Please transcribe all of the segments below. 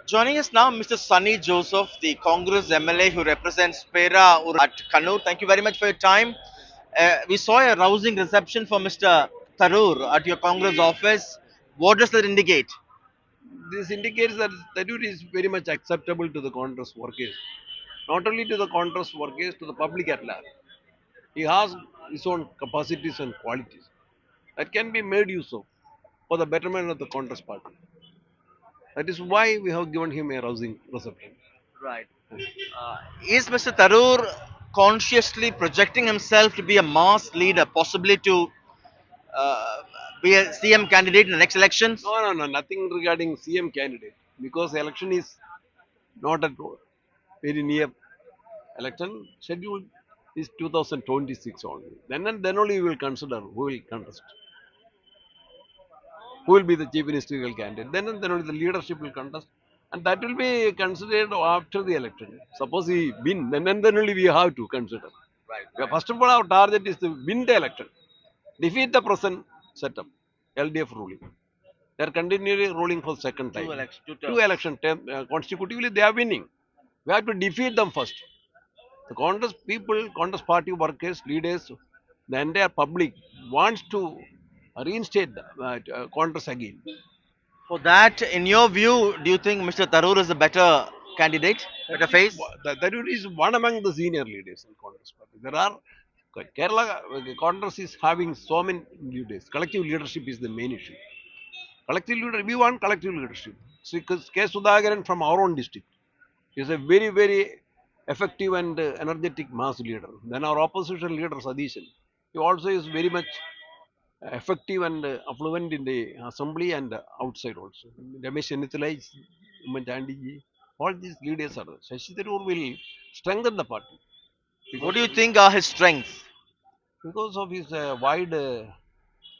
Joining us now, Mr. Sunny Joseph, the Congress MLA who represents Pera at Kannur. Thank you very much for your time. We saw a rousing reception for Mr. Tharoor at your Congress office. What does that indicate? This indicates that Tharoor is very much acceptable to the Congress workers. Not only to the Congress workers, to the public at large. He has his own capacities and qualities that can be made use of for the betterment of the Congress party. That is why we have given him a rousing reception. Right. Is Mr. Tharoor consciously projecting himself to be a mass leader, possibly to uh, be a CM candidate in the next elections? No, nothing regarding CM candidate because the election is not at all very near. Election schedule is 2026 only. Then and then only we will consider who will contest, who will be the chief ministerial candidate. Then and then only the leadership will contest, and that will be considered after the election. Suppose he win, then and then only we have to consider. First of all, our target is to win the election, defeat the present setup, LDF ruling. They are continually ruling for second time. Two Terms. election term, consecutively, they are winning. We have to defeat them first. The Congress people, Congress party workers, leaders, the entire public wants to reinstate the Congress again. For that, in your view, do you think Mr. Tharoor is a better candidate, better face? That is one among the senior leaders in Congress party. There are Kerala Congress is having so many leaders. Collective leadership is the main issue. Collective leader, we want collective leadership. See, K. Sudhakaran from our own district is a very effective and energetic mass leader. Then our opposition leader Sadishan, he also is very much effective and affluent in the assembly and outside also. Ramesh Senithila is Mandandi. All these leaders are there. Shashi Tharoor will strengthen the party What because do you think are his strengths? of his wide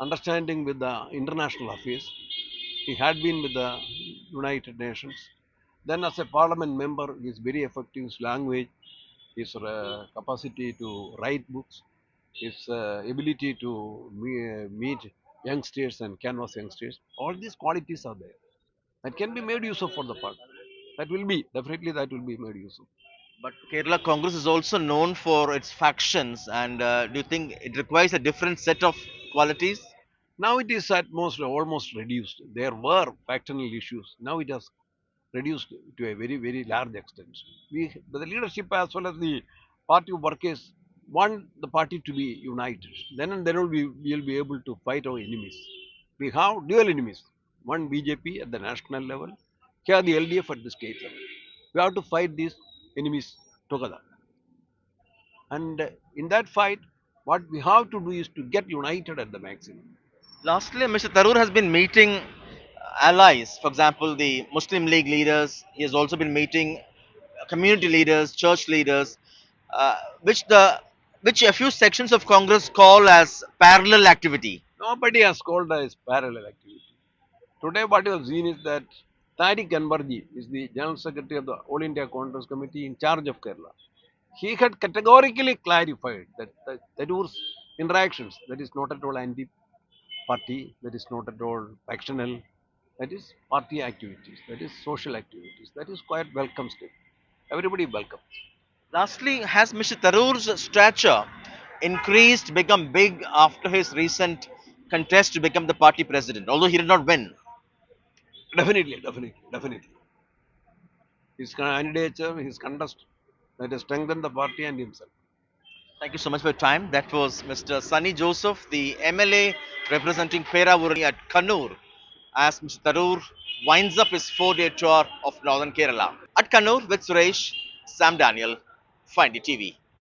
understanding with the international affairs. He had been with the United Nations. Then, as a parliament member, he is very effective. His language, his capacity to write books, his ability to meet youngsters and canvas youngsters. All these qualities are there that can be made use of for the party. That will be definitely that will be made use of. But Kerala Congress is also known for its factions, and do you think it requires a different set of qualities? Now it is at most almost reduced. There were factional issues. Now it has reduced to a very large extent. The leadership as well as the party workers want the party to be united. Then and then only we will be able to fight our enemies. We have dual enemies. One BJP at the national level, here the LDF at the state level. We have to fight these enemies together. And in that fight, what we have to do is to get united at the maximum. Lastly, Mr. Tharoor has been meeting allies, for example, the Muslim League leaders. He has also been meeting community leaders, church leaders, uh, which the which a few sections of Congress call as parallel activity. Nobody has called as parallel activity. Today, what you have seen is that Tariq Anbarji is the General Secretary of the All India Congress Committee in charge of Kerala. He had categorically clarified that Tharoor's interactions, that is not at all anti-party, that is not at all factional, that is party activities, that is social activities, that is quite welcome step. Everybody welcome. Lastly, has Mr. Tharoor's stature increased, become big after his recent contest to become the party president, although he did not win? Definitely. His candidature, his contest, that has strengthened the party and himself. Thank you so much for your time. That was Mr. Sunny Joseph, the MLA representing Pera at Kannur, as Mr. Tharoor winds up his 4-day tour of northern Kerala. At Kannur with Suresh, Sam Daniel, Find TV.